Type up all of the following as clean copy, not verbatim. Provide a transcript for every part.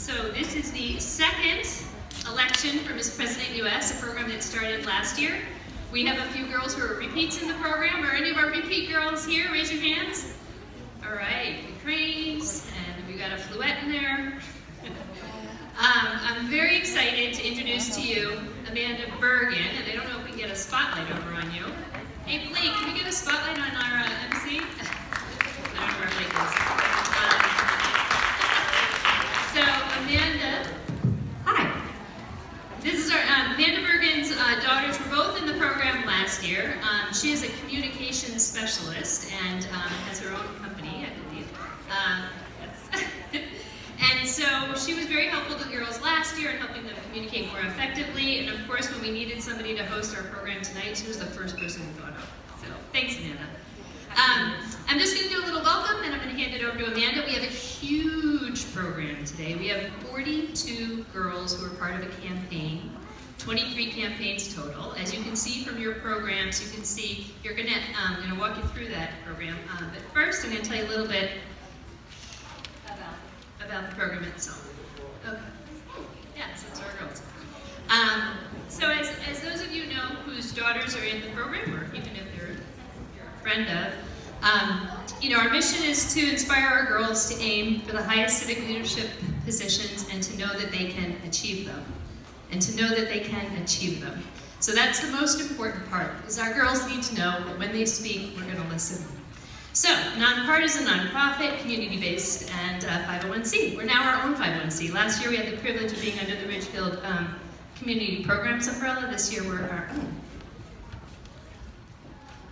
So this is the second election for Miss President US, a program that started last year. We have a few girls who are repeats in the program. Are any of our repeat girls here? Raise your hands. All right, the cranes, and we've got a fluette in there. I'm very excited to introduce to you Amanda Bergen, and I don't know if we can get a spotlight over on you. Hey Blake, can we get a spotlight on our MC? I don't know where Blake is. So Amanda, hi. This is our Amanda Bergen's daughters were both in the program last year. She is a communications specialist and has her own company, I believe. And so she was very helpful to the girls last year in helping them communicate more effectively. And of course, when we needed somebody to host our program tonight, she was the first person we thought of. So thanks, Amanda. I'm just going to do a little welcome, and I'm going to hand it over to Amanda. We have a huge program today. We have 42 girls who are part of a campaign, 23 campaigns total. As you can see from your programs, you can see, I'm going to walk you through that program. But first, I'm going to tell you a little bit about the program itself. Okay. Yeah, so it's our girls. So as those of you know whose daughters are in the program, or even if they're a friend of, our mission is to inspire our girls to aim for the highest civic leadership positions and to know that they can achieve them. So that's the most important part, is our girls need to know that when they speak, we're going to listen. So, nonpartisan, nonprofit, community-based, and 501c. We're now our own 501c. Last year we had the privilege of being under the Ridgefield Community Programs umbrella. This year we're our own.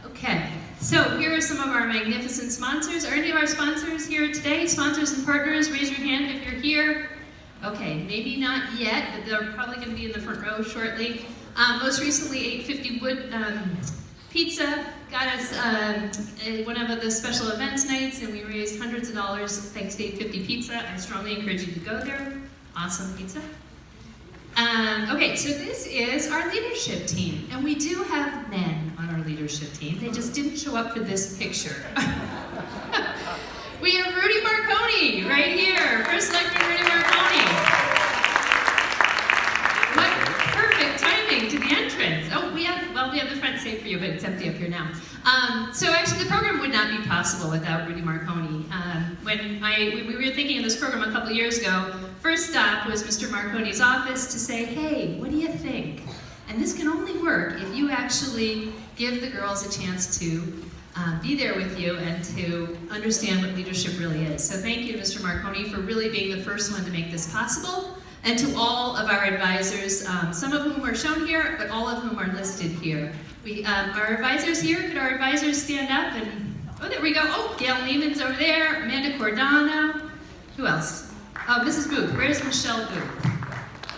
Okay, so here are some of our magnificent sponsors. Are any of our sponsors here today? Sponsors and partners, raise your hand if you're here. Okay, maybe not yet, but they're probably going to be in the front row shortly. Most recently, 850 Wood Pizza got us one of the special events nights, and we raised hundreds of dollars thanks to 850 Pizza. I strongly encourage you to go there. Awesome pizza. Okay, so this is our leadership team, and we do have men on our leadership team. They just didn't show up for this picture. We have Rudy Marconi right here, First Selectman Rudy Marconi. What perfect timing to the entrance. Oh, we have the front safe for you, but it's empty up here now. So actually the program would not be possible without Rudy Marconi. When we were thinking of this program a couple of years ago, first stop was Mr. Marconi's office to say, hey, what do you think? And this can only work if you actually give the girls a chance to be there with you and to understand what leadership really is. So thank you to Mr. Marconi for really being the first one to make this possible, and to all of our advisors, some of whom are shown here, but all of whom are listed here. Our advisors here, could our advisors stand up? And oh, there we go. Oh, Gail Neiman's over there, Amanda Cordano. Who else? Oh, Mrs. Booth. Where's Michelle Booth?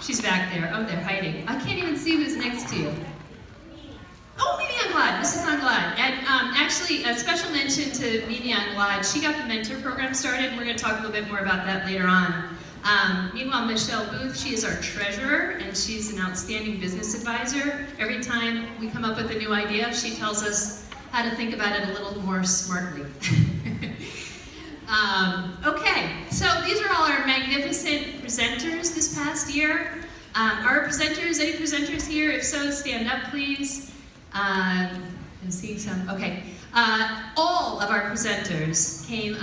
She's back there. Oh, they're hiding. I can't even see who's next to you. Oh, Mimi Anglad, Mrs. Anglad. And actually, a special mention to Mimi Anglad. She got the mentor program started, and we're going to talk a little bit more about that later on. Meanwhile, Michelle Booth, she is our treasurer, and she's an outstanding business advisor. Every time we come up with a new idea, she tells us how to think about it a little more smartly. Okay, so these are all our magnificent presenters this past year. Our presenters, any presenters here? If so, stand up, please. I'm seeing some, okay. All of our presenters came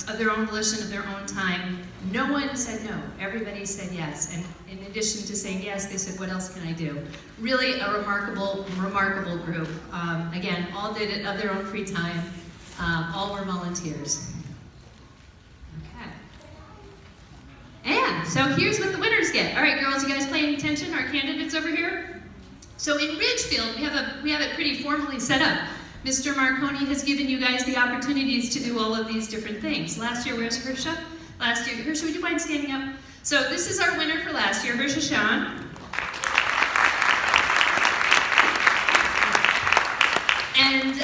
of their own volition, of their own time. No one said no, everybody said yes. And in addition to saying yes, they said, what else can I do? Really a remarkable, remarkable group. Again, all did it of their own free time. All were volunteers. Okay. And so here's what the winners get. All right, girls, you guys paying attention? Our candidates over here? So in Ridgefield, we have it pretty formally set up. Mr. Marconi has given you guys the opportunities to do all of these different things. Last year, where's Hersha? Last year, Hersha, would you mind standing up? So this is our winner for last year, Hersha Shawn. And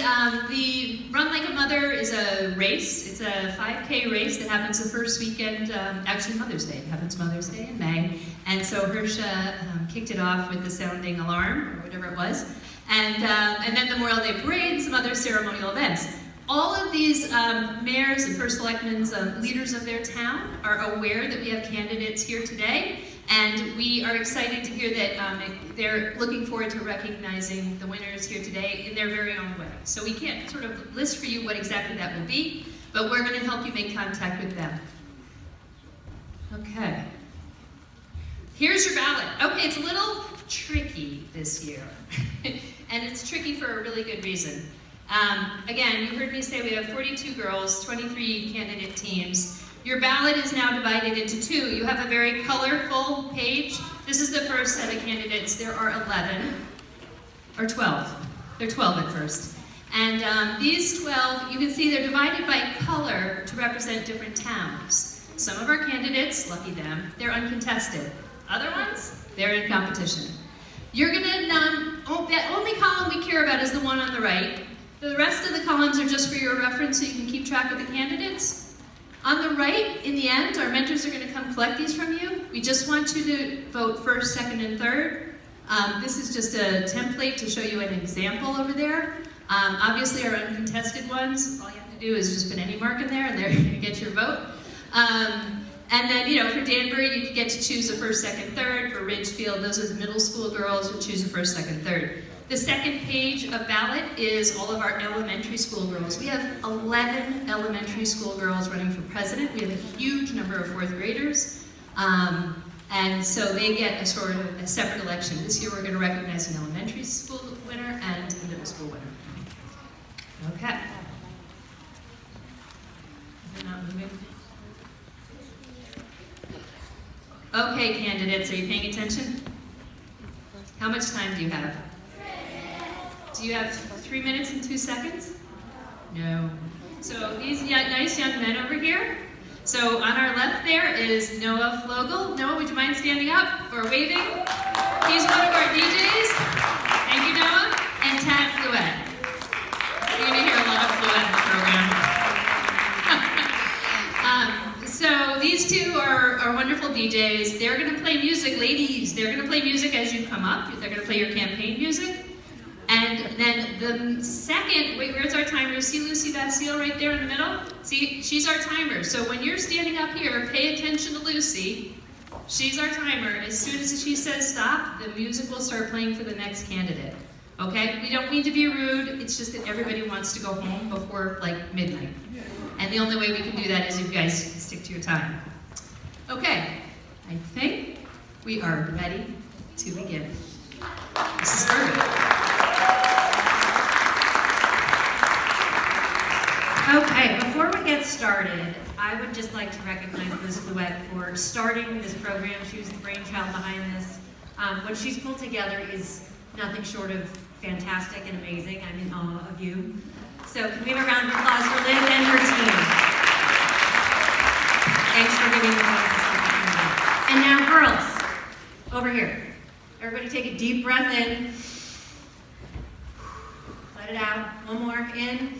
the Run Like a Mother is a race. It's a 5K race that happens the first weekend, actually Mother's Day. It happens Mother's Day in May. And so Hersha kicked it off with the sounding alarm, or whatever it was. And then the Memorial Day Parade and some other ceremonial events. All of these mayors and first selectmen, leaders of their town, are aware that we have candidates here today, and we are excited to hear that they're looking forward to recognizing the winners here today in their very own way. So we can't sort of list for you what exactly that will be, but we're going to help you make contact with them. Okay. Here's your ballot. Okay, it's a little tricky this year, and it's tricky for a really good reason. Again, you heard me say we have 42 girls, 23 candidate teams. Your ballot is now divided into two. You have a very colorful page. This is the first set of candidates. There are 11, or 12. They're 12 at first. And these 12, you can see they're divided by color to represent different towns. Some of our candidates, lucky them, they're uncontested. Other ones, they're in competition. You're gonna, that only column we care about is the one on the right. The rest of the columns are just for your reference so you can keep track of the candidates. On the right, in the end, our mentors are gonna come collect these from you. We just want you to vote first, second, and third. This is just a template to show you an example over there. Obviously our uncontested ones, all you have to do is just put any mark in there and they're gonna get your vote. And then, for Danbury, you get to choose a first, second, third. For Ridgefield, those are the middle school girls who choose a first, second, third. The second page of ballot is all of our elementary school girls. We have 11 elementary school girls running for president. We have a huge number of fourth graders. And so they get a sort of a separate election. This year we're going to recognize an elementary school winner and a middle school winner. Okay. Is it not moving? Okay, candidates, are you paying attention? How much time do you have? Do you have 3 minutes and 2 seconds? No. So these nice young men over here. So on our left there is Noah Flogel. Noah, would you mind standing up or waving? He's one of our DJs. Thank you, Noah. And Tad Fluette. You're going to hear a lot of Fluette in the program. So these two are wonderful DJs. They're going to play music, ladies. They're going to play music as you come up. They're going to play your campaign music. And then the second, wait, where's our timer? See Lucy Basile right there in the middle? See, she's our timer. So when you're standing up here, pay attention to Lucy. She's our timer. As soon as she says stop, the music will start playing for the next candidate. Okay? We don't mean to be rude. It's just that everybody wants to go home before like midnight. And the only way we can do that is if you guys stick to your time. Okay, I think we are ready to begin. This is perfect. Okay, before we get started, I would just like to recognize Liz Fluette for starting this program. She was the brainchild behind this. What she's pulled together is nothing short of fantastic and amazing. I'm in awe of you. So can we have a round of applause for Liz and her team? Thanks for giving us this opportunity. And now, girls, over here. Everybody take a deep breath in. Let it out. One more, in.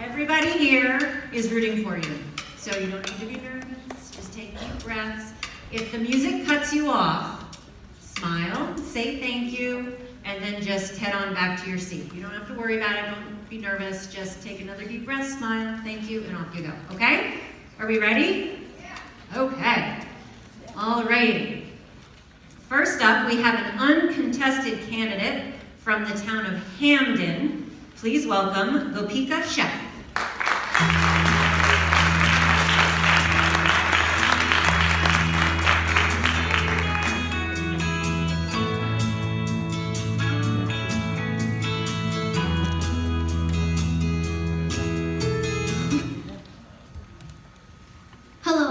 Everybody here is rooting for you. So you don't need to be nervous. Just take deep breaths. If the music cuts you off, smile, say thank you, and then just head on back to your seat. You don't have to worry about it, don't be nervous, just take another deep breath, smile, thank you, and off you go, okay? Are we ready? Yeah. Okay. All righty. First up, we have an uncontested candidate from the town of Hamden. Please welcome Gopika Chef.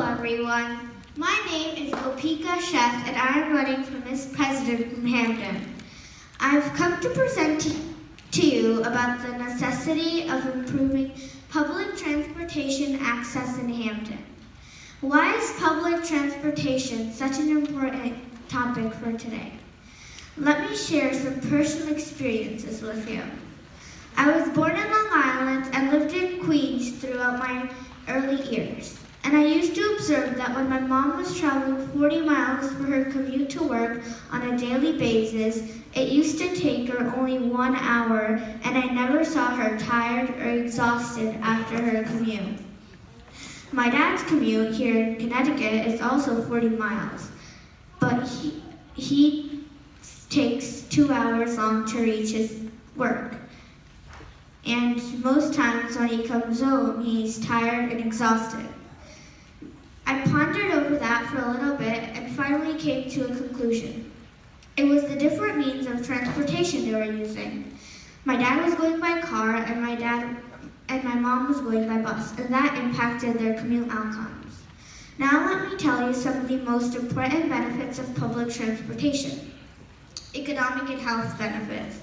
Everyone. My name is Gopika Chef and I am running for Miss President from Hamden. I've come to present to you about the necessity of improving public transportation access in Hamden. Why is public transportation such an important topic for today? Let me share some personal experiences with you. I was born in Long Island and lived in Queens throughout my early years. And I used to observe that when my mom was traveling 40 miles for her commute to work on a daily basis, it used to take her only 1 hour, and I never saw her tired or exhausted after her commute. My dad's commute here in Connecticut is also 40 miles, but he takes 2 hours long to reach his work. And most times when he comes home, he's tired and exhausted. I pondered over that for a little bit and finally came to a conclusion. It was the different means of transportation they were using. My dad was going by car and my mom was going by bus, and that impacted their commute outcomes. Now let me tell you some of the most important benefits of public transportation. Economic and health benefits.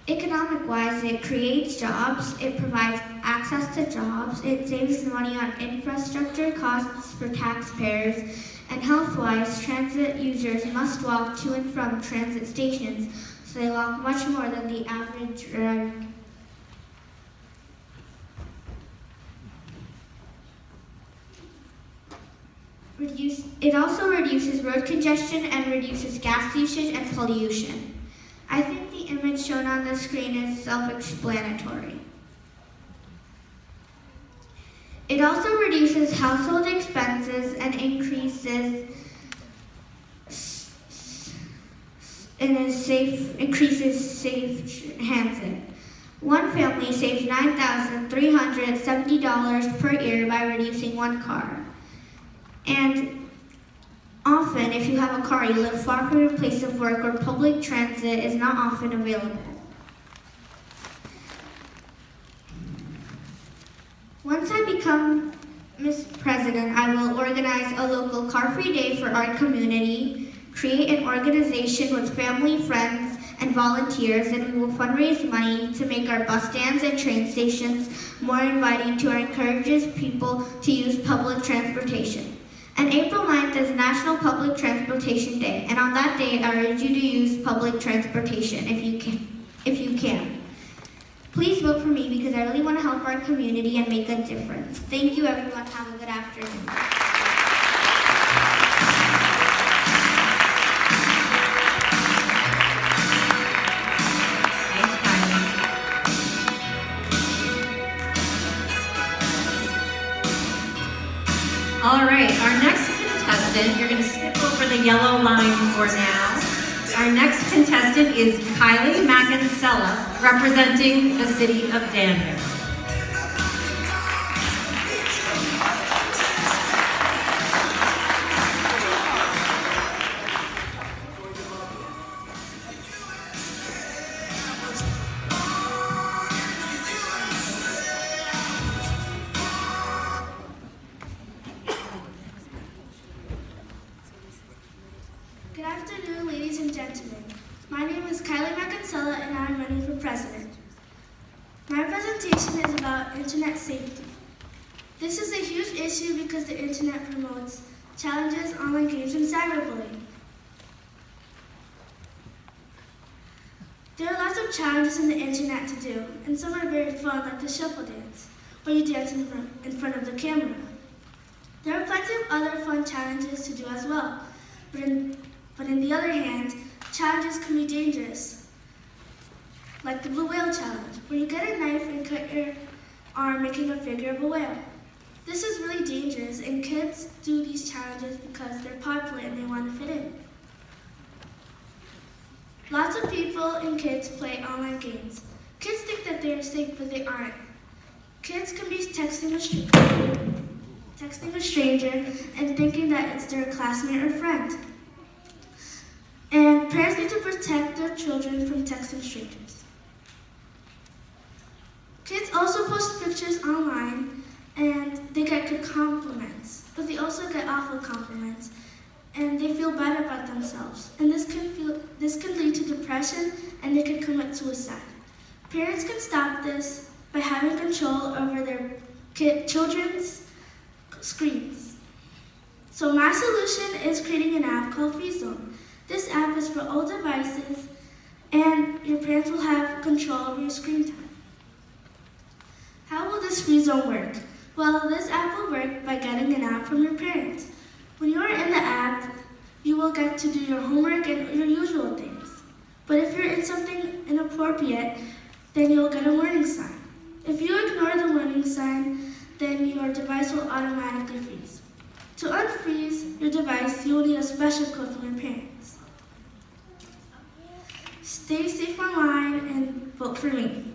Economic-wise, it creates jobs, it provides access to jobs, it saves money on infrastructure costs for taxpayers, and health-wise, transit users must walk to and from transit stations, so they walk much more than the average driver. It also reduces road congestion and reduces gas usage and pollution. I think the image shown on the screen is self-explanatory. It also reduces household expenses and increases safe transit. One family saves $9,370 per year by reducing one car. And often, if you have a car, you live far from your place of work or public transit is not often available. Once I become Miss President, I will organize a local car-free day for our community, create an organization with family, friends, and volunteers, and we will fundraise money to make our bus stands and train stations more inviting to encourage people to use public transportation. And April 9th is National Public Transportation Day, and on that day, I urge you to use public transportation if you can. Please vote for me because I really want to help our community and make a difference. Thank you, everyone. Have a good afternoon. Thanks, Kylie. All right, our next contestant, you're going to skip over the yellow line for now. Our next contestant is Kylie representing the city of Danbury. Good afternoon, ladies and gentlemen. My name is Kylie and I'm running for president. My presentation is about internet safety. This is a huge issue because the internet promotes challenges, online games, and cyberbullying. There are lots of challenges in the internet to do, and some are very fun, like the shuffle dance, where you dance in front of the camera. There are plenty of other fun challenges to do as well, but on the other hand, challenges can be dangerous, like the blue whale challenge, where you get a knife and cut your arm making a figure of a whale. This is really dangerous, and kids do these challenges because they're popular and they want to fit in. Lots of people and kids play online games. Kids think that they are safe, but they aren't. Kids can be texting a stranger and thinking that it's their classmate or friend. And parents need to protect their children from texting strangers. Kids also post pictures online and they get good compliments, but they also get awful compliments and they feel bad about themselves. And this can lead to depression and they can commit suicide. Parents can stop this by having control over their children's screens. So my solution is creating an app called Free Zone. This app is for all devices and your parents will have control over your screen time. How will this free zone work? Well, this app will work by getting an app from your parents. When you are in the app, you will get to do your homework and your usual things. But if you're in something inappropriate, then you'll get a warning sign. If you ignore the warning sign, then your device will automatically freeze. To unfreeze your device, you will need a special code from your parents. Stay safe online and vote for me.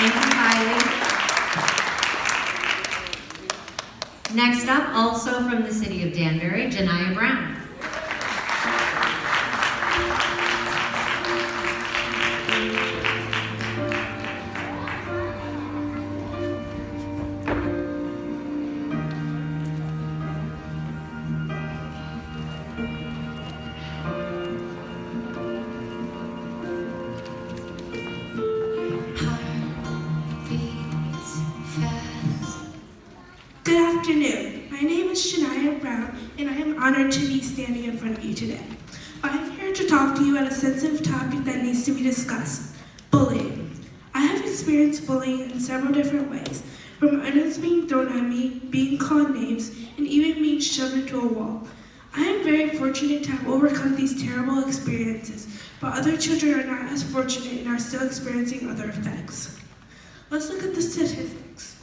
Thank you, Kylie. Next up, also from the city of Danbury, Janiyah Brown. Good afternoon. My name is Janiyah Brown, and I am honored to be standing in front of you today. I'm here to talk to you about a sensitive topic that needs to be discussed: bullying. I have experienced bullying in several different ways, from items being thrown at me, being called names, and even being shoved into a wall. I am very fortunate to have overcome these terrible experiences, but other children are not as fortunate and are still experiencing other effects. Let's look at the statistics.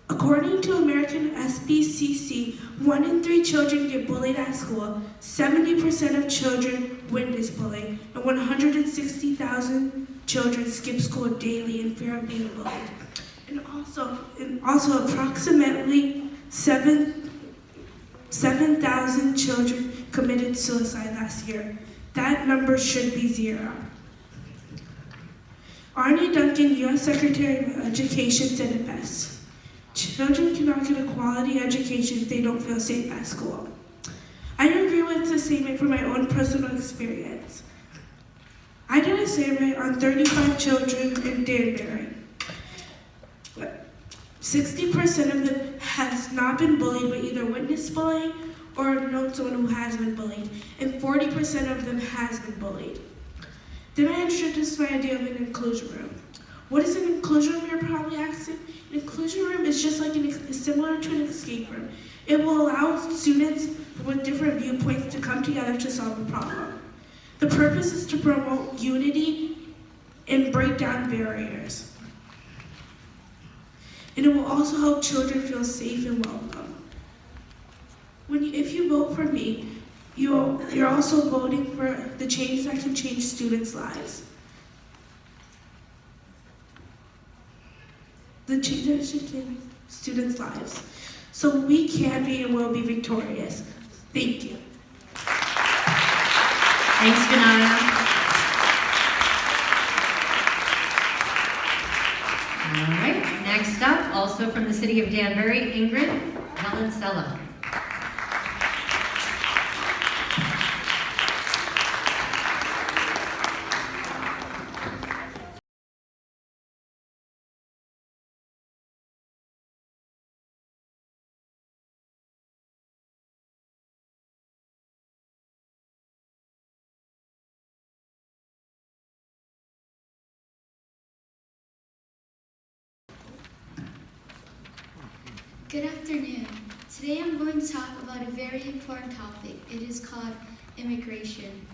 According to American SBCC, 1 in 3 children get bullied at school, 70% of children witness bullying, and 160,000 children skip school daily in fear of being bullied. And also approximately 7,000 children committed suicide last year. That number should be 0. Arne Duncan, U.S. Secretary of Education, said it best: children cannot get a quality education if they don't feel safe at school. I agree with the statement from my own personal experience. I did a survey on 35 children in Danbury. 60% of them has not been bullied, but either witnessed bullying or known someone who has been bullied, and 40% of them has been bullied. Then I introduced my idea of an inclusion room. What is an inclusion room, you're probably asking? An inclusion room is just like similar to an escape room. It will allow students with different viewpoints to come together to solve a problem. The purpose is to promote unity and break down barriers. And it will also help children feel safe and welcome. If you vote for me, you're also voting for the changes that can change students' lives. The changes that can change students' lives. So we can be and will be victorious. Thank you. Thanks, Janiyah. All right, next up, also from the city of Danbury, Ingrid Valenzuela. Good afternoon. Today I'm going to talk about a very important topic. It is called immigration.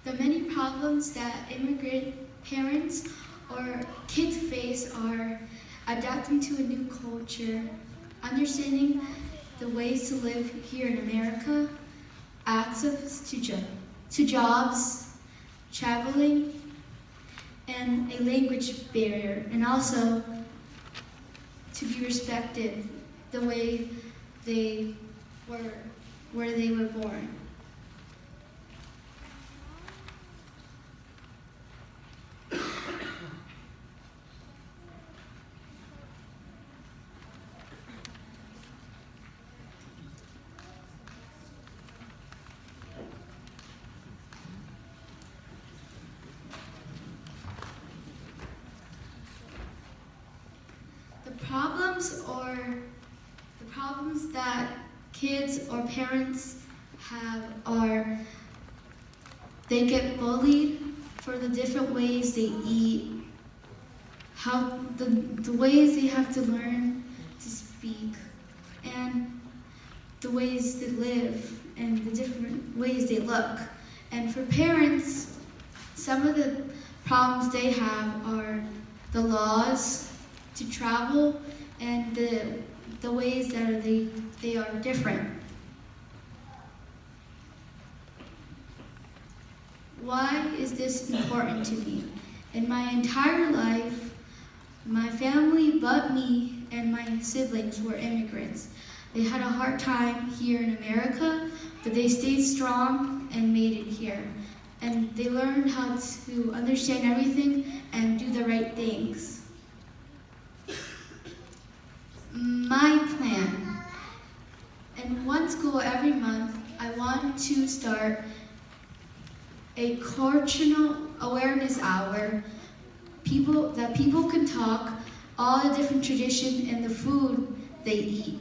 The many problems that immigrant parents or kids face are adapting to a new culture, understanding the ways to live here in America, access to jobs, traveling, and a language barrier, and also to be respected the way they were, where they were born. problems that kids or parents have are they get bullied for the different ways they eat, how the ways they have to learn to speak, and the ways they live, and the different ways they look. And for parents, some of the problems they have are the laws to travel and the ways that they are different. Why is this important to me? In my entire life, my family but me and my siblings were immigrants. They had a hard time here in America, but they stayed strong and made it here. And they learned how to understand everything and do the right things. My plan. In one school every month, I want to start a cultural awareness hour. People can talk all the different traditions and the food they eat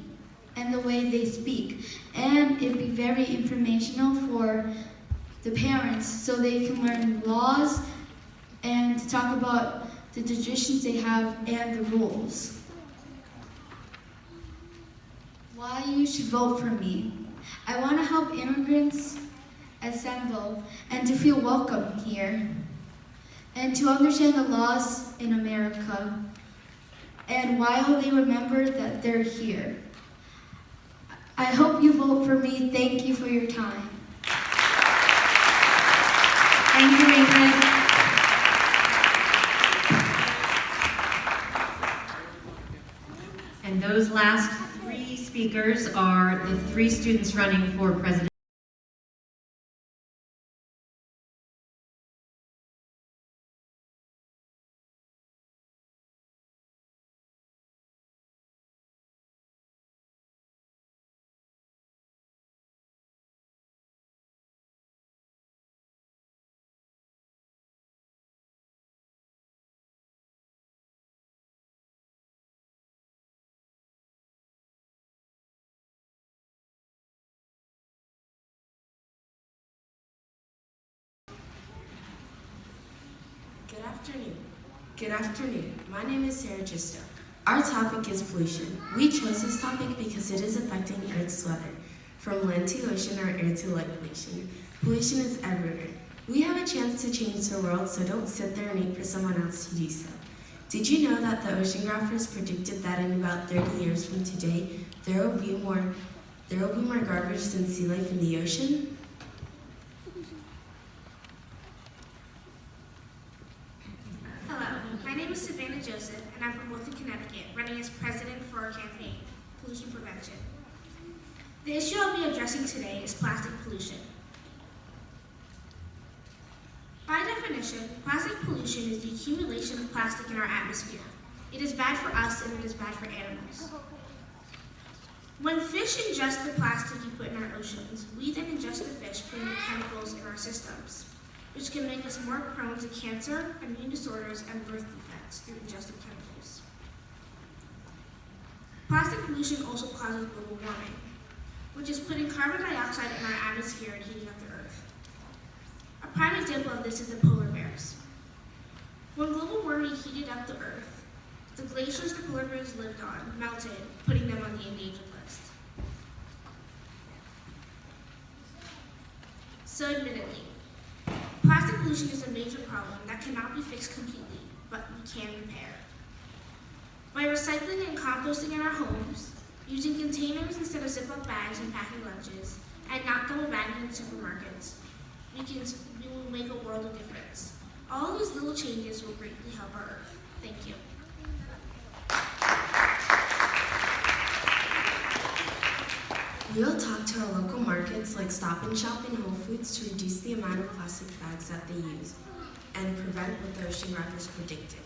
and the way they speak. And it'd be very informational for the parents so they can learn laws and to talk about the traditions they have and the rules. Why you should vote for me. I want to help immigrants assemble and to feel welcome here and to understand the laws in America and while they remember that they're here. I hope you vote for me. Thank you for your time. Thank you, Ingrid. And those last three speakers are the three students running for president. Good afternoon. My name is Sarah Gisto. Our topic is pollution. We chose this topic because it is affecting Earth's weather. From land to ocean or air to light pollution. Pollution is everywhere. We have a chance to change the world, so don't sit there and wait for someone else to do so. Did you know that the oceanographers predicted that in about 30 years from today, there will be more garbage than sea life in the ocean? Hello, my name is Savannah Joseph, and I'm from Wilton, Connecticut, running as president for our campaign, Pollution Prevention. The issue I'll be addressing today is plastic pollution. By definition, plastic pollution is the accumulation of plastic in our atmosphere. It is bad for us and it is bad for animals. When fish ingest the plastic you put in our oceans, we then ingest the fish, putting the chemicals in our systems, which can make us more prone to cancer, immune disorders, and birth defects through ingested chemicals. Plastic pollution also causes global warming, which is putting carbon dioxide in our atmosphere and heating up the Earth. A prime example of this is the polar bears. When global warming heated up the Earth, the glaciers the polar bears lived on melted, putting them on the endangered list. So admittedly, plastic pollution is a major problem that cannot be fixed completely, but we can repair. By recycling and composting in our homes, using containers instead of Ziploc bags and packing lunches, and not double bagging in supermarkets, we will make a world of difference. All these little changes will greatly help our Earth. Thank you. We'll talk to our local markets like Stop and Shop and Whole Foods to reduce the amount of plastic bags that they use and prevent what the oceanographers predicted.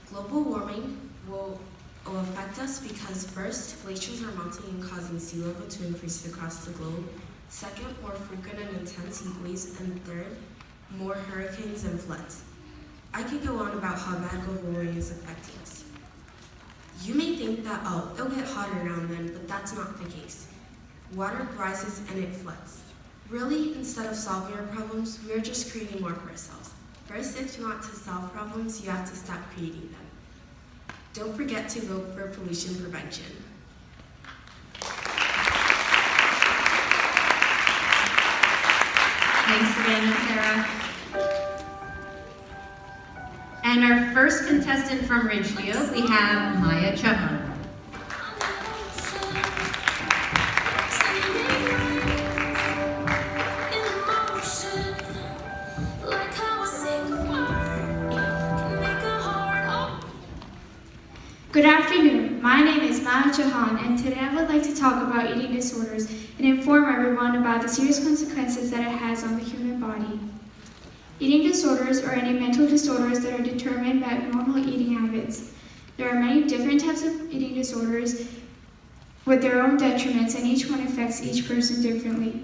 Global warming will affect us because first, glaciers are melting and causing sea level to increase across the globe. Second, more frequent and intense heat waves. And third, more hurricanes and floods. I could go on about how bad global warming is affecting us. You may think that, oh, it'll get hotter now and then, but that's not the case. Water rises and it floods. Really, instead of solving our problems, we're just creating more for ourselves. First, if you want to solve problems, you have to stop creating them. Don't forget to vote for pollution prevention. Thanks, Savannah and Sarah. And our first contestant from Ridgefield, we have Maya Chapman. Good afternoon. My name is Maya Chauhan, and today I would like to talk about eating disorders and inform everyone about the serious consequences that it has on the human body. Eating disorders are any mental disorders that are determined by abnormal eating habits. There are many different types of eating disorders with their own detriments, and each one affects each person differently.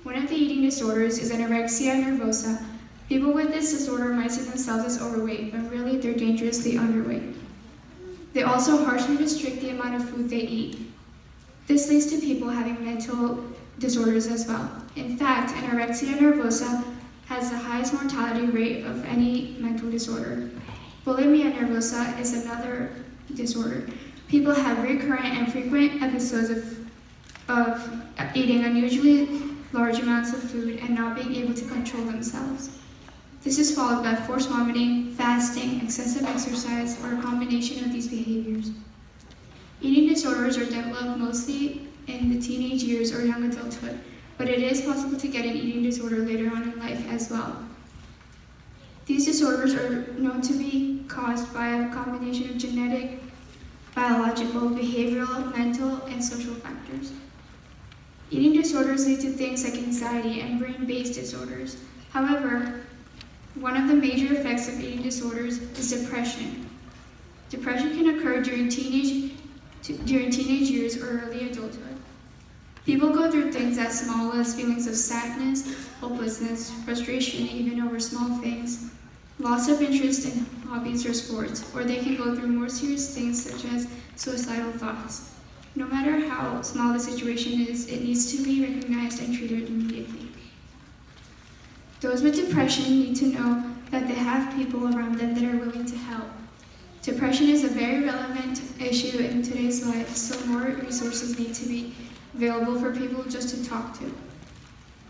One of the eating disorders is anorexia nervosa. People with this disorder might see themselves as overweight, but really they're dangerously underweight. They also harshly restrict the amount of food they eat. This leads to people having mental disorders as well. In fact, anorexia nervosa has the highest mortality rate of any mental disorder. Bulimia nervosa is another disorder. People have recurrent and frequent episodes of eating unusually large amounts of food and not being able to control themselves. This is followed by forced vomiting, fasting, excessive exercise, or a combination of these behaviors. Eating disorders are developed mostly in the teenage years or young adulthood, but it is possible to get an eating disorder later on in life as well. These disorders are known to be caused by a combination of genetic, biological, behavioral, mental, and social factors. Eating disorders lead to things like anxiety and brain-based disorders. However, one of the major effects of eating disorders is depression. Depression can occur during teenage years or early adulthood. People go through things as small as feelings of sadness, hopelessness, frustration, even over small things, loss of interest in hobbies or sports, or they can go through more serious things such as suicidal thoughts. No matter how small the situation is, it needs to be recognized and treated immediately. Those with depression need to know that they have people around them that are willing to help. Depression is a very relevant issue in today's life, so more resources need to be available for people just to talk to.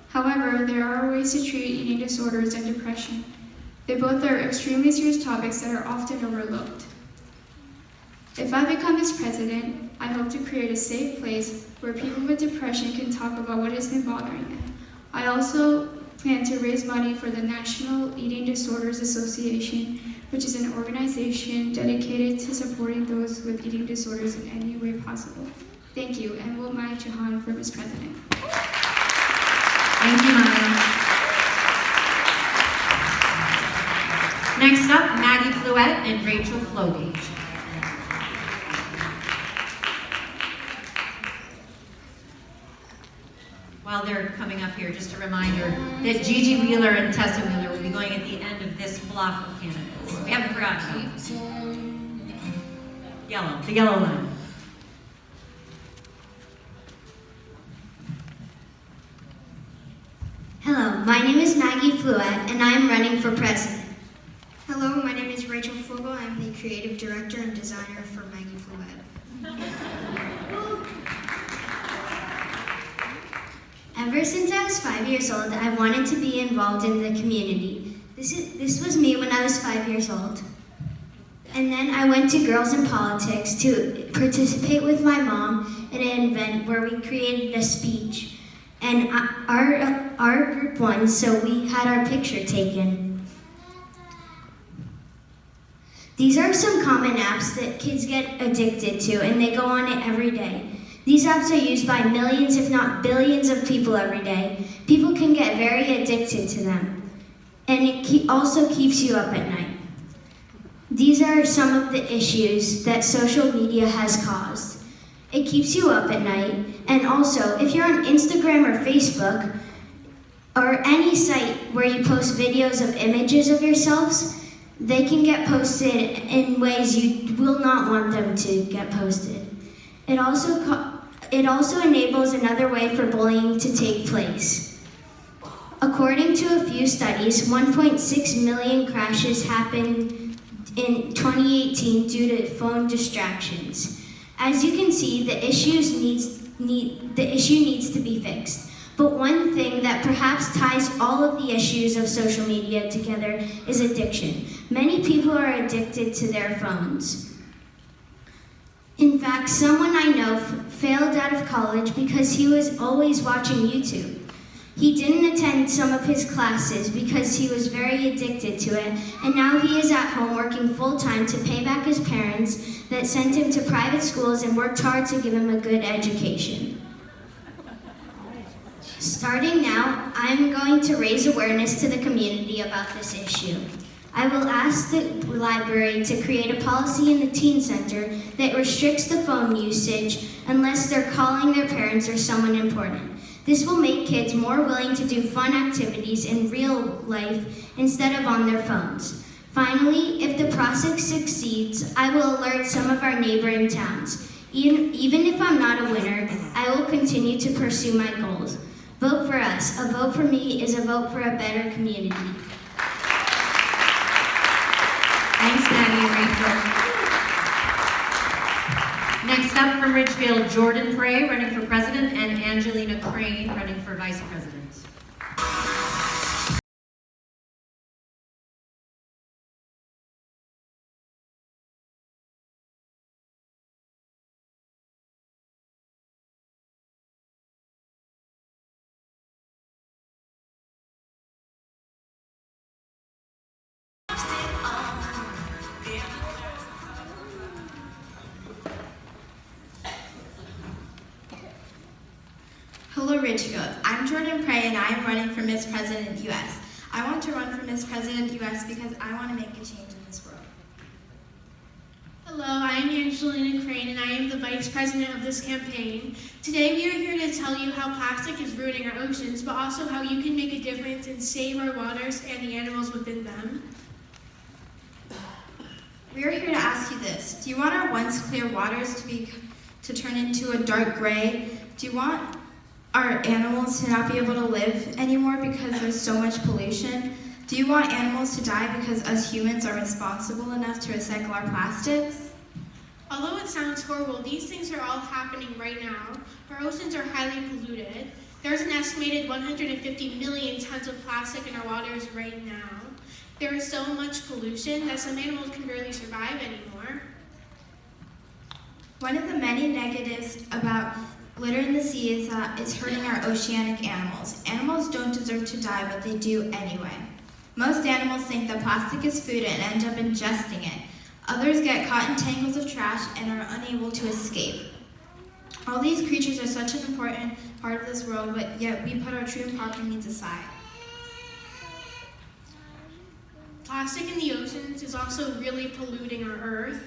However, there are ways to treat eating disorders and depression. They both are extremely serious topics that are often overlooked. If I become this president, I hope to create a safe place where people with depression can talk about what has been bothering them. I also plan to raise money for the National Eating Disorders Association, which is an organization dedicated to supporting those with eating disorders in any way possible. Thank you, and will Maya Chauhan for Vice President. Thank you, Maya. Next up, Maggie Fluette and Rachel Flogage. While they're coming up here, just a reminder that Gigi Wheeler and Tessa Wheeler will be going at the end of this block of candidates. We haven't forgotten about them. Yellow, the yellow line. Hello, my name is Maggie Fluette, and I am running for president. Hello, my name is Rachel Fogel. I'm the creative director and designer for Maggie Fluette. Ever since I was 5 years old, I wanted to be involved in the community. This was me when I was 5 years old. And then I went to Girls in Politics to participate with my mom in an event where we created a speech. And our group won, so we had our picture taken. These are some common apps that kids get addicted to, and they go on it every day. These apps are used by millions, if not billions, of people every day. People can get very addicted to them, and it also keeps you up at night. These are some of the issues that social media has caused. It keeps you up at night, and also, if you're on Instagram or Facebook, or any site where you post videos of images of yourselves, They can get posted in ways you will not want them to get posted. It also enables another way for bullying to take place. According to a few studies, 1.6 million crashes happened in 2018 due to phone distractions. As you can see, the issue needs to be fixed. But one thing that perhaps ties all of the issues of social media together is addiction. Many people are addicted to their phones. In fact, someone I know failed out of college because he was always watching YouTube. He didn't attend some of his classes because he was very addicted to it, and now he is at home working full-time to pay back his parents that sent him to private schools and worked hard to give him a good education. Starting now, I'm going to raise awareness to the community about this issue. I will ask the library to create a policy in the teen center that restricts the phone usage unless they're calling their parents or someone important. This will make kids more willing to do fun activities in real life instead of on their phones. Finally, if the process succeeds, I will alert some of our neighboring towns. Even if I'm not a winner, I will continue to pursue my goals. Vote for us. A vote for me is a vote for a better community. Thanks, Maggie and Rachel. Next up from Ridgefield, Jordan Prey running for president and Angelina Crane running for vice president. Hello Ridgefield, I'm Jordan Prey and I am running for Miss President US. I want to run for Miss President US because I want to make a change in this world. Hello, I am Angelina Crane and I am the Vice President of this campaign. Today we are here to tell you how plastic is ruining our oceans, but also how you can make a difference and save our waters and the animals within them. We are here to ask you this. Do you want our once clear waters to turn into a dark gray? Do you want our animals to not be able to live anymore because there's so much pollution? Do you want animals to die because us humans are responsible enough to recycle our plastics? Although it sounds horrible, these things are all happening right now. Our oceans are highly polluted. There's an estimated 150 million tons of plastic in our waters right now. There is so much pollution that some animals can barely survive anymore. One of the many negatives about litter in the sea is that it's hurting our oceanic animals. Animals don't deserve to die, but they do anyway. Most animals think that plastic is food and end up ingesting it. Others get caught in tangles of trash and are unable to escape. All these creatures are such an important part of this world, but yet we put our true and proper needs aside. Plastic in the oceans is also really polluting our Earth.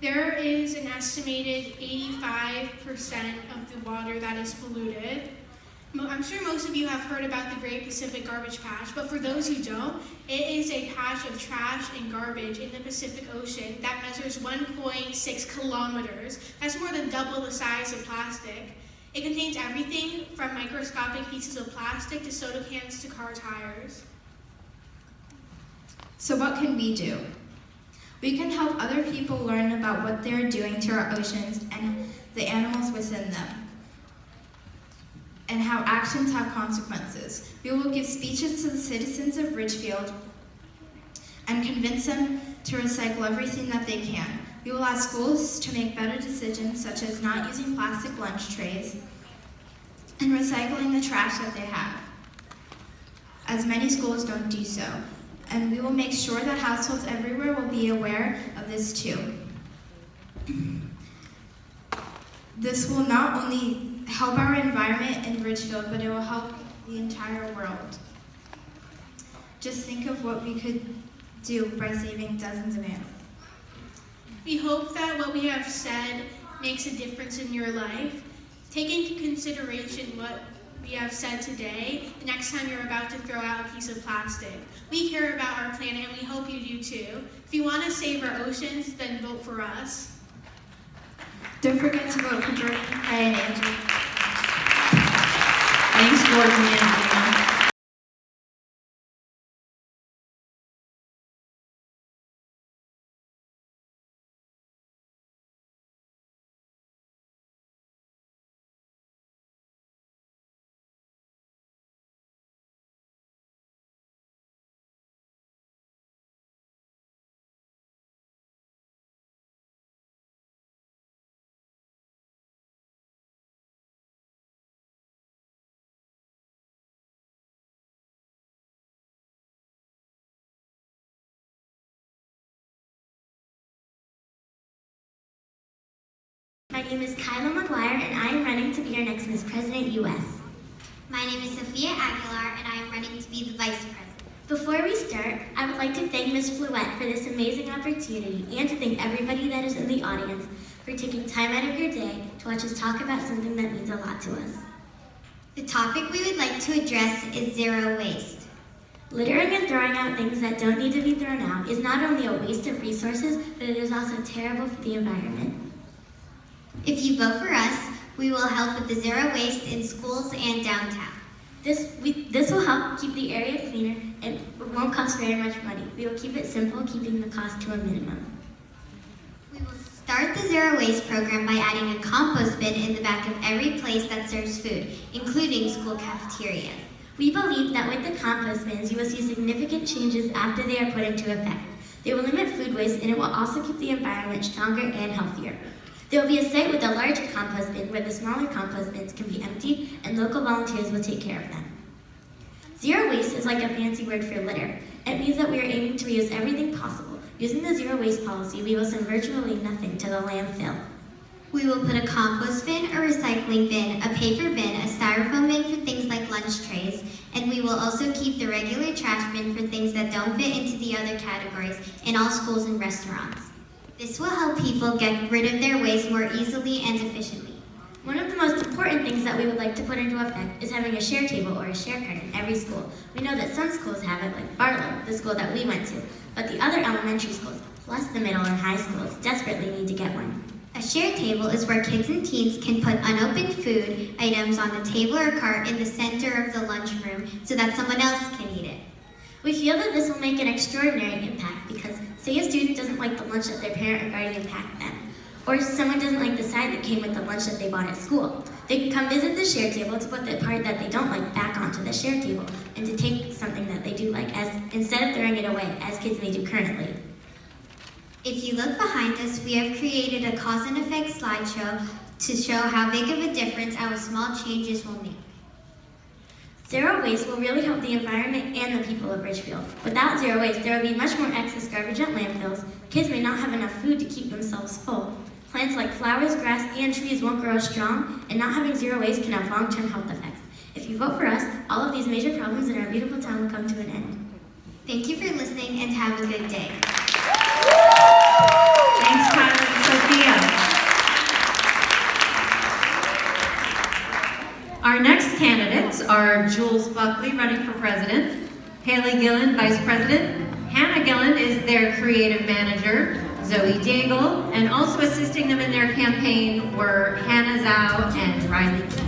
There is an estimated 85% of the water that is polluted. I'm sure most of you have heard about the Great Pacific Garbage Patch, but for those who don't, it is a patch of trash and garbage in the Pacific Ocean that measures 1.6 kilometers. That's more than double the size of plastic. It contains everything from microscopic pieces of plastic to soda cans to car tires. So what can we do? We can help other people learn about what they're doing to our oceans and the animals within them, and how actions have consequences. We will give speeches to the citizens of Ridgefield and convince them to recycle everything that they can. We will ask schools to make better decisions, such as not using plastic lunch trays and recycling the trash that they have, as many schools don't do so. And we will make sure that households everywhere will be aware of this too. This will not only help our environment in Ridgefield, but it will help the entire world. Just think of what we could do by saving dozens of animals. We hope that what we have said makes a difference in your life. Take into consideration what we have said today the next time you're about to throw out a piece of plastic. We care about our planet and we hope you do too. If you want to save our oceans, then vote for us. Don't forget to vote for Jordan, Kai, and Andrew. Thanks, Jordan and Anna. My name is Kyla McGuire, and I am running to be your next Miss President U.S. My name is Sophia Aguilar, and I am running to be the Vice President. Before we start, I would like to thank Ms. Fluette for this amazing opportunity and to thank everybody that is in the audience for taking time out of your day to watch us talk about something that means a lot to us. The topic we would like to address is zero waste. Littering and throwing out things that don't need to be thrown out is not only a waste of resources, but it is also terrible for the environment. If you vote for us, we will help with the zero waste in schools and downtown. This will help keep the area cleaner and it won't cost very much money. We will keep it simple, keeping the cost to a minimum. We will start the zero waste program by adding a compost bin in the back of every place that serves food, including school cafeterias. We believe that with the compost bins, you will see significant changes after they are put into effect. They will limit food waste and it will also keep the environment stronger and healthier. There will be a site with a larger compost bin where the smaller compost bins can be emptied and local volunteers will take care of them. Zero waste is like a fancy word for litter. It means that we are aiming to reuse everything possible. Using the zero waste policy, we will send virtually nothing to the landfill. We will put a compost bin, a recycling bin, a paper bin, a styrofoam bin for things like lunch trays, and we will also keep the regular trash bin for things that don't fit into the other categories in all schools and restaurants. This will help people get rid of their waste more easily and efficiently. One of the most important things that we would like to put into effect is having a share table or a share cart in every school. We know that some schools have it, like Barlow, the school that we went to, but the other elementary schools, plus the middle and high schools, desperately need to get one. A share table is where kids and teens can put unopened food items on the table or cart in the center of the lunchroom so that someone else can eat it. We feel that this will make an extraordinary impact because say a student doesn't like the lunch that their parent or guardian packed them, or someone doesn't like the side that came with the lunch that they bought at school. They can come visit the share table to put the part that they don't like back onto the share table and to take something that they do like instead of throwing it away, as kids may do currently. If you look behind us, we have created a cause and effect slideshow to show how big of a difference our small changes will make. Zero waste will really help the environment and the people of Ridgefield. Without zero waste, there will be much more excess garbage at landfills. Kids may not have enough food to keep themselves full. Plants like flowers, grass, and trees won't grow strong, and not having zero waste can have long-term health effects. If you vote for us, all of these major problems in our beautiful town will come to an end. Thank you for listening and have a good day. Thanks, Kyla and Sophia. Our next candidates are Jules Buckley, running for president, Haley Gillen, vice president, Hannah Gillen is their creative manager, Zoe Daigle, and also assisting them in their campaign were Hannah Zhao and Riley Kent.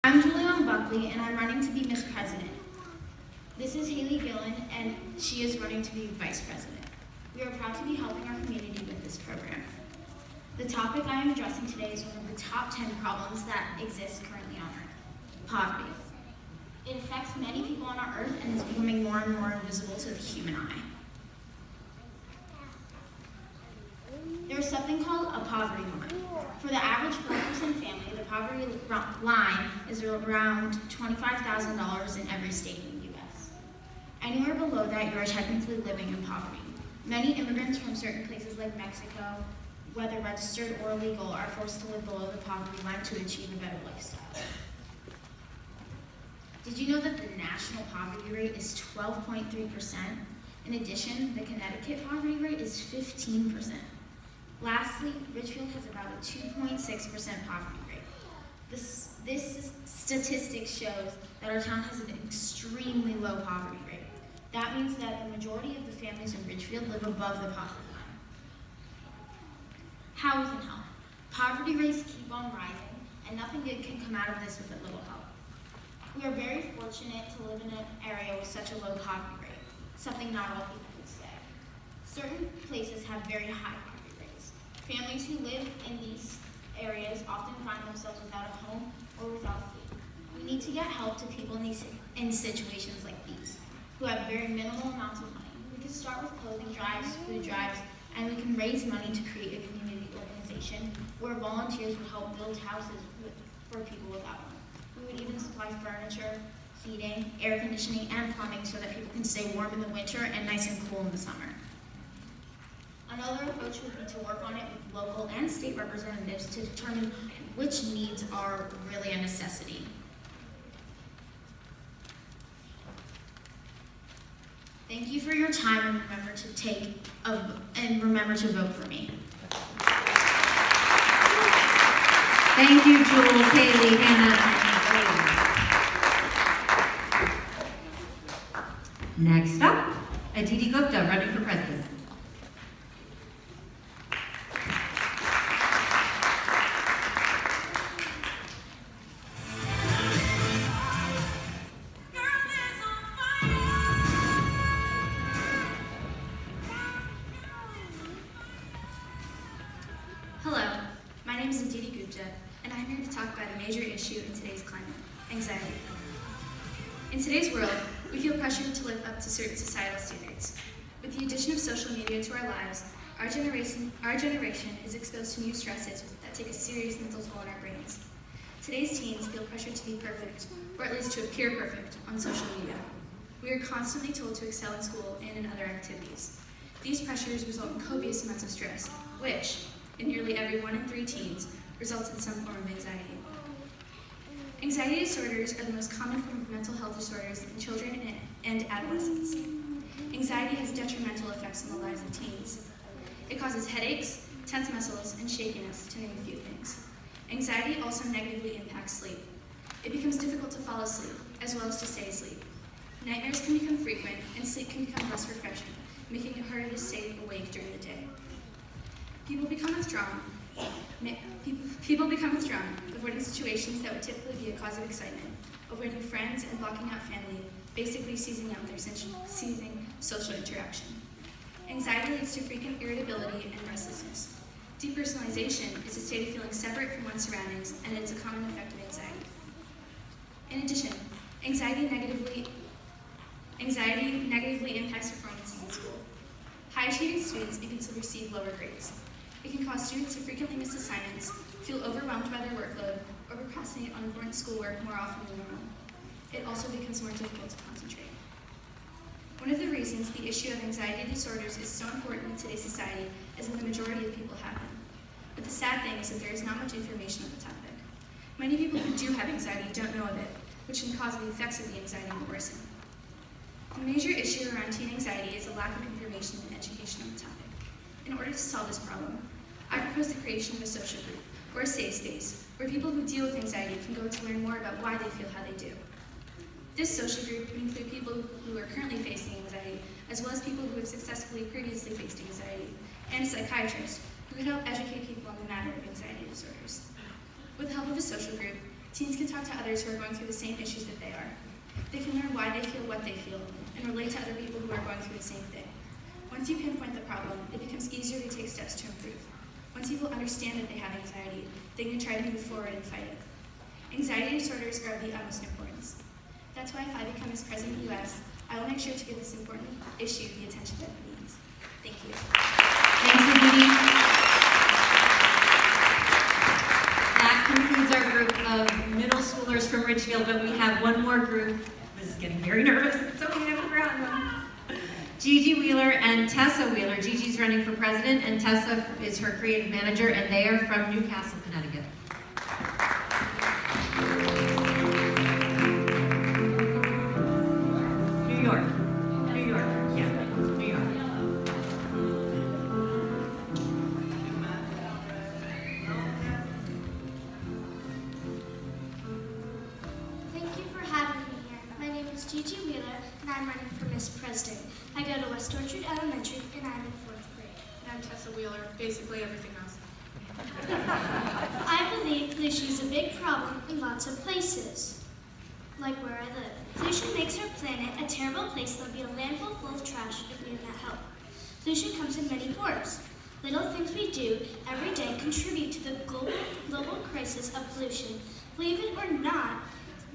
I'm Julianne Buckley, and I'm running to be Miss President. This is Haley Gillen, and she is running to be Vice President. We are proud to be helping our community with this program. The topic I am addressing today is one of the top 10 problems that exist currently on Earth: poverty. It affects many people on our Earth and is becoming more and more invisible to the human eye. There is something called a poverty line. For the average four-person family, the poverty line is around $25,000 in every state in the U.S. Anywhere below that, you are technically living in poverty. Many immigrants from certain places like Mexico, whether registered or illegal, are forced to live below the poverty line to achieve a better lifestyle. Did you know that the national poverty rate is 12.3%? In addition, the Connecticut poverty rate is 15%. Lastly, Ridgefield has about a 2.6% poverty rate. This statistic shows that our town has an extremely low poverty rate. That means that the majority of the families in Ridgefield live above the poverty line. How we can help? Poverty rates keep on rising, and nothing good can come out of this with a little help. We are very fortunate to live in an area with such a low poverty rate, something not all people would say. Certain places have very high poverty rates. Families who live in these areas often find themselves without a home or without food. We need to get help to people in situations like these, who have very minimal amounts of money. We can start with clothing drives, food drives, and we can raise money to create a community organization where volunteers will help build houses for people without one. We would even supply furniture, heating, air conditioning, and plumbing so that people can stay warm in the winter and nice and cool in the summer. Another approach would be to work on it with local and state representatives to determine which needs are really a necessity. Thank you for your time, and remember to vote for me. Thank you, Jules, Haley, Hannah. Next up, Aditi Gupta, running for president. Hello, my name is Aditi Gupta, and I'm here to talk about a major issue in today's climate, anxiety. In today's world, we feel pressured to live up to certain societal standards. With the addition of social media to our lives, our generation is exposed to new stresses that take a serious mental toll on our brains. Today's teens feel pressured to be perfect, or at least to appear perfect, on social media. We are constantly told to excel in school and in other activities. These pressures result in copious amounts of stress, which, in nearly every 1 in 3 teens, results in some form of anxiety. Anxiety disorders are the most common form of mental health disorders in children and adolescents. Anxiety has detrimental effects on the lives of teens. It causes headaches, tense muscles, and shakiness, to name a few things. Anxiety also negatively impacts sleep. It becomes difficult to fall asleep, as well as to stay asleep. Nightmares can become frequent, and sleep can become less refreshing, making it harder to stay awake during the day. People become withdrawn, avoiding situations that would typically be a cause of excitement, avoiding friends and blocking out family, basically seizing social interaction. Anxiety leads to frequent irritability and restlessness. Depersonalization is a state of feeling separate from one's surroundings, and it's a common effect of anxiety. In addition, anxiety negatively impacts performances in school. High-achieving students begin to receive lower grades. It can cause students to frequently miss assignments, feel overwhelmed by their workload, or procrastinate on important schoolwork more often than normal. It also becomes more difficult to concentrate. One of the reasons the issue of anxiety disorders is so important in today's society is that the majority of people have them. But the sad thing is that there is not much information on the topic. Many people who do have anxiety don't know of it, which can cause the effects of the anxiety to worsen. The major issue around teen anxiety is a lack of information and education on the topic. In order to solve this problem, I propose the creation of a social group, or a safe space, where people who deal with anxiety can go to learn more about why they feel how they do. This social group would include people who are currently facing anxiety, as well as people who have successfully previously faced anxiety, and a psychiatrist who could help educate people on the matter of anxiety disorders. With the help of a social group, teens can talk to others who are going through the same issues that they are. They can learn why they feel what they feel, and relate to other people who are going through the same thing. Once you pinpoint the problem, it becomes easier to take steps to improve. Once people understand that they have anxiety, they can try to move forward and fight it. Anxiety disorders are of the utmost importance. That's why if I become Miss President US, I will make sure to give this important issue the attention that it needs. Thank you. Thanks, Aditi. That concludes our group of middle schoolers from Ridgefield, but we have one more group. This is getting very nervous. It's okay, forgotten them. Gigi Wheeler and Tessa Wheeler. Gigi's running for president, and Tessa is her creative manager, and they are from Newcastle, Connecticut. New York. New York. Yeah, New York. Thank you for having me here. My name is Gigi Wheeler, and I'm running for Miss President. I go to West Orchard Elementary, and I'm in 4th grade. And I'm Tessa Wheeler, basically everything else. I believe pollution is a big problem in lots of places, like where I live. Pollution makes our planet a terrible place that will be a landfill full of trash if we do not help. Pollution comes in many forms. Little things we do every day contribute to the global crisis of pollution. Believe it or not,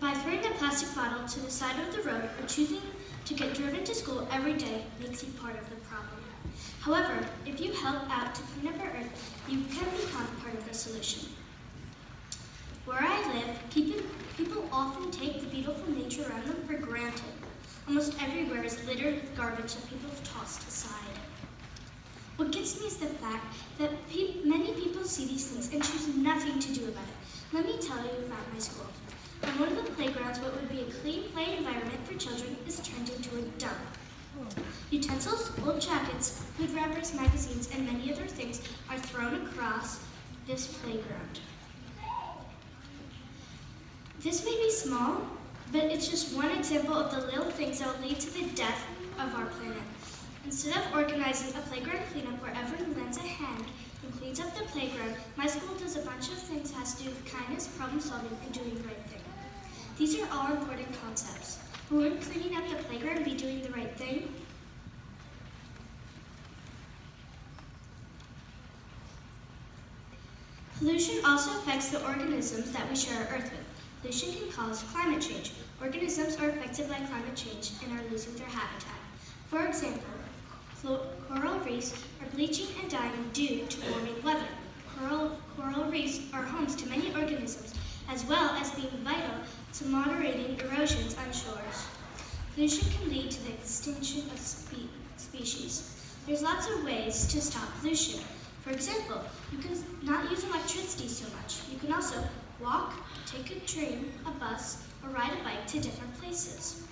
by throwing a plastic bottle to the side of the road or choosing to get driven to school every day makes you part of the problem. However, if you help out to clean up our earth, you can become part of the solution. Where I live, people often take the beautiful nature around them for granted. Almost everywhere is littered with garbage that people have tossed aside. What gets me is the fact that many people see these things and choose nothing to do about it. Let me tell you about my school. On one of the playgrounds, what would be a clean play environment for children is turned into a dump. Utensils, old jackets, food wrappers, magazines, and many other things are thrown across this playground. This may be small, but it's just one example of the little things that will lead to the death of our planet. Instead of organizing a playground cleanup where everyone lends a hand and cleans up the playground, my school does a bunch of things that has to do with kindness, problem solving, and doing the right thing. These are all important concepts. But wouldn't cleaning up the playground be doing the right thing? Pollution also affects the organisms that we share our earth with. Pollution can cause climate change. Organisms are affected by climate change and are losing their habitat. For example, coral reefs are bleaching and dying due to warming weather. Coral reefs are homes to many organisms, as well as being vital to moderating erosions on shores. Pollution can lead to the extinction of species. There's lots of ways to stop pollution. For example, you can not use electricity so much. You can also walk, take a train, a bus, or ride a bike to different places.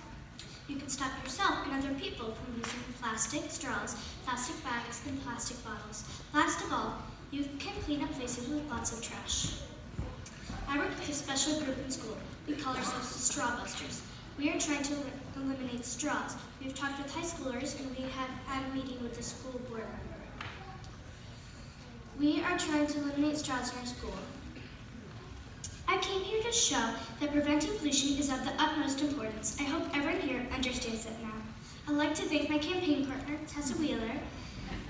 You can stop yourself and other people from using plastic straws, plastic bags, and plastic bottles. Last of all, you can clean up places with lots of trash. I work with a special group in school. We call ourselves the Straw Busters. We are trying to eliminate straws. We've talked with high schoolers, and we have had a meeting with the school board member. We are trying to eliminate straws in our school. I came here to show that preventing pollution is of the utmost importance. I hope everyone here understands that now. I'd like to thank my campaign partner, Tessa Wheeler,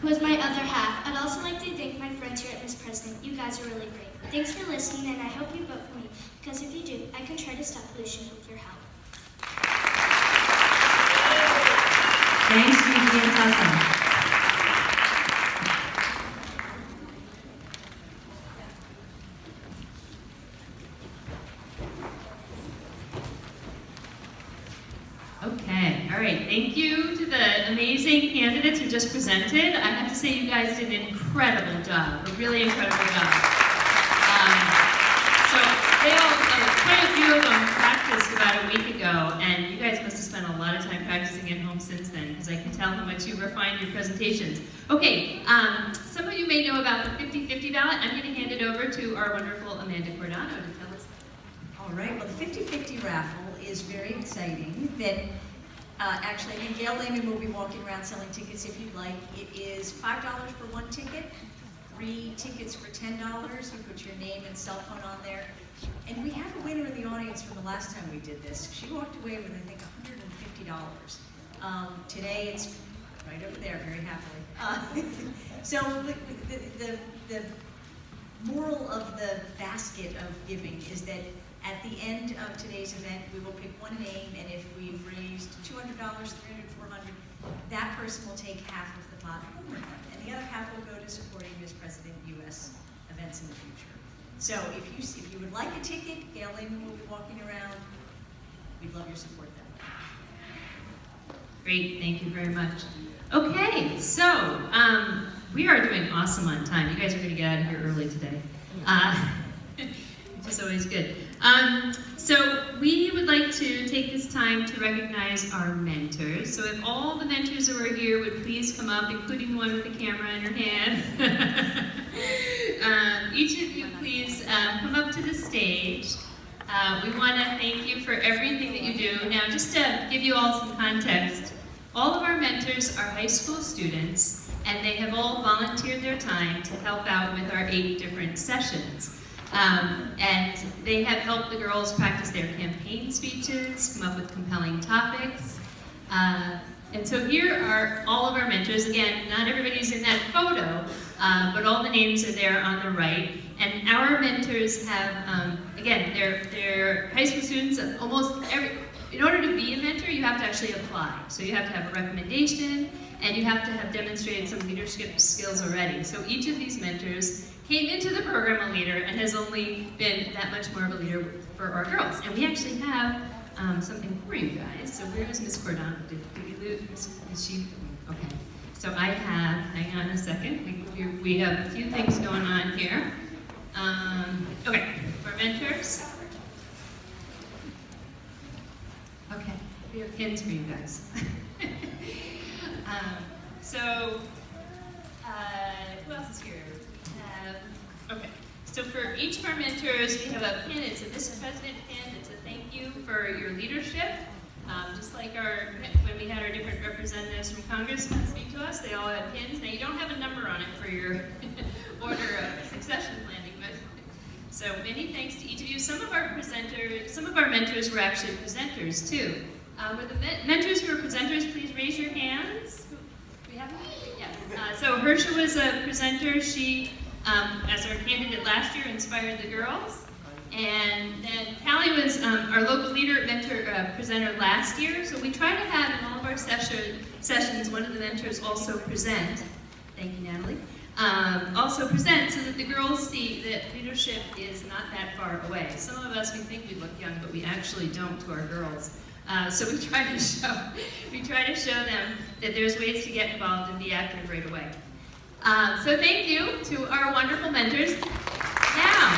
who is my other half. I'd also like to thank my friends here at Miss President. You guys are really great. Thanks for listening, and I hope you vote for me, because if you do, I can try to stop pollution with your help. Thanks, Gigi and Tessa. Okay, all right, thank you to the amazing candidates who just presented. I have to say you guys did an incredible job, a really incredible job. So they all, quite a few of them practiced about a week ago, and you guys must have spent a lot of time practicing at home since then, because I can tell how much you refined your presentations. Okay, some of you may know about the 50-50 ballot. I'm going to hand it over to our wonderful Amanda Cordano to tell us. All right, well, the 50-50 raffle is very exciting. That actually, I think Gail Lehman will be walking around selling tickets if you'd like. It is $5 for one ticket, 3 tickets for $10. You put your name and cell phone on there. And we have a winner in the audience from the last time we did this. She walked away with, I think, $150. Today, it's right over there, very happily. So the moral of the basket of giving is that at the end of today's event, we will pick one name, and if we've raised $200, $300, $400, that person will take half of the pot home with them, and the other half will go to supporting Miss President U.S. events in the future. So if you would like a ticket, Gail Lehman will be walking around. We'd love your support that way. Great, thank you very much. Okay, so we are doing awesome on time. You guys are going to get out of here early today, which is always good. So we would like to take this time to recognize our mentors. So if all the mentors who are here would please come up, including the one with the camera in her hand. Each of you please come up to the stage. We want to thank you for everything that you do. Now, just to give you all some context, all of our mentors are high school students, and they have all volunteered their time to help out with our 8 different sessions. And they have helped the girls practice their campaign speeches, come up with compelling topics. And so here are all of our mentors. Again, not everybody's in that photo, but all the names are there on the right. And our mentors have, again, they're high school students. In order to be a mentor, you have to actually apply. So you have to have a recommendation, and you have to have demonstrated some leadership skills already. So each of these mentors came into the program a leader and has only been that much more of a leader for our girls. And we actually have something for you guys. So where is Miss Cordon? Did we lose? Is she? Okay. So I have, hang on a second. We have a few things going on here. Okay, for mentors. Okay, we have pins for you guys. Who else is here? Okay, so for each of our mentors, we have a pin. It's a Mr. President pin. It's a thank you for your leadership. Just like when we had our different representatives from Congress come speak to us, they all had pins. Now you don't have a number on it for your order of succession planning, but so many thanks to each of you. Some of our mentors were actually presenters too. Were the mentors who were presenters, please raise your hands. We have them? Yeah. So Hersha was a presenter. She, as our candidate last year, inspired the girls. And then Kylie was our local leader presenter last year. So we try to have in all of our sessions one of the mentors also present. Thank you, Natalie. Also present so that the girls see that leadership is not that far away. Some of us, we think we look young, but we actually don't to our girls. So we try to show them that there's ways to get involved and be active right away. So thank you to our wonderful mentors. Now,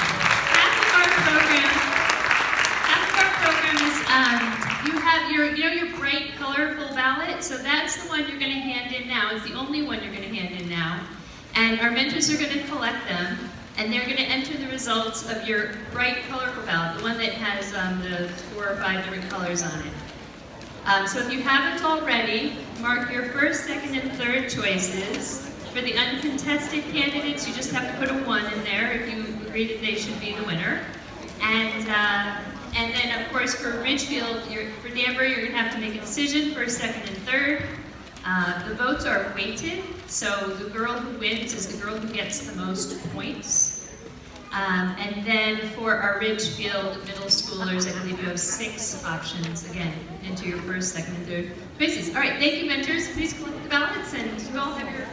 half of our program is you have your bright, colorful ballot. So that's the one you're going to hand in now. It's the only one you're going to hand in now. And our mentors are going to collect them, and they're going to enter the results of your bright, colorful ballot, the one that has the 4 or 5 different colors on it. So if you haven't already, mark your first, second, and third choices. For the uncontested candidates, you just have to put a 1 in there if you agree that they should be the winner. And then, of course, for Ridgefield, for Danbury, you're going to have to make a decision for second and third. The votes are weighted, so the girl who wins is the girl who gets the most points. And then for our Ridgefield middle schoolers, I believe you have 6 options, again, into your first, second, and third choices. All right, thank you, mentors. Please collect the ballots, and you all have your own.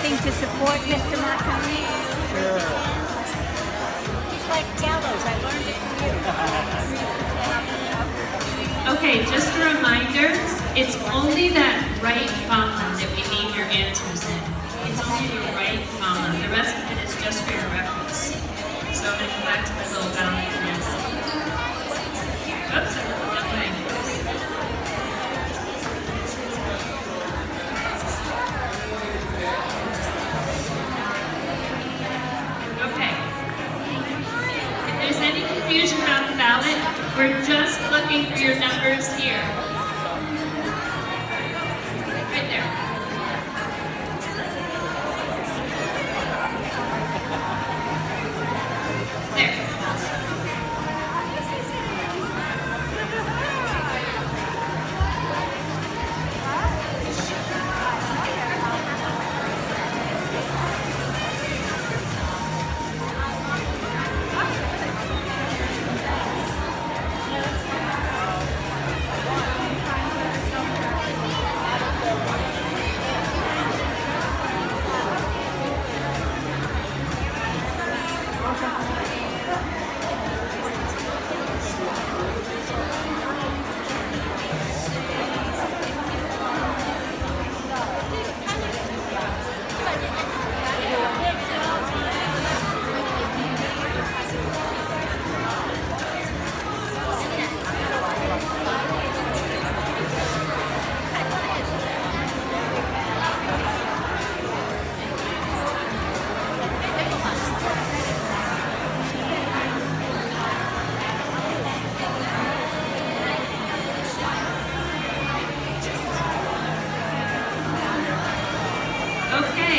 To support Mr. Marconi? Sure. He's like gallows. I learned it from you. Okay, just a reminder, it's only that right column that we need your answers in. It's only the right column. The rest of it is just for your reference. So I'm going to go back to my little ballot. Oops, I went the wrong way.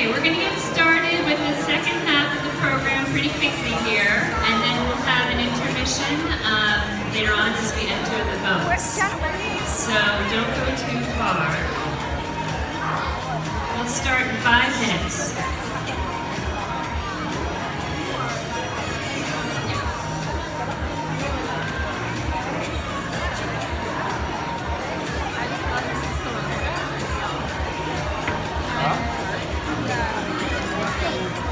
Okay, we're going to get started with the second half of the program pretty quickly here, and then we'll have an intermission later on as we enter the boats. So don't go too far. We'll start in 5 minutes.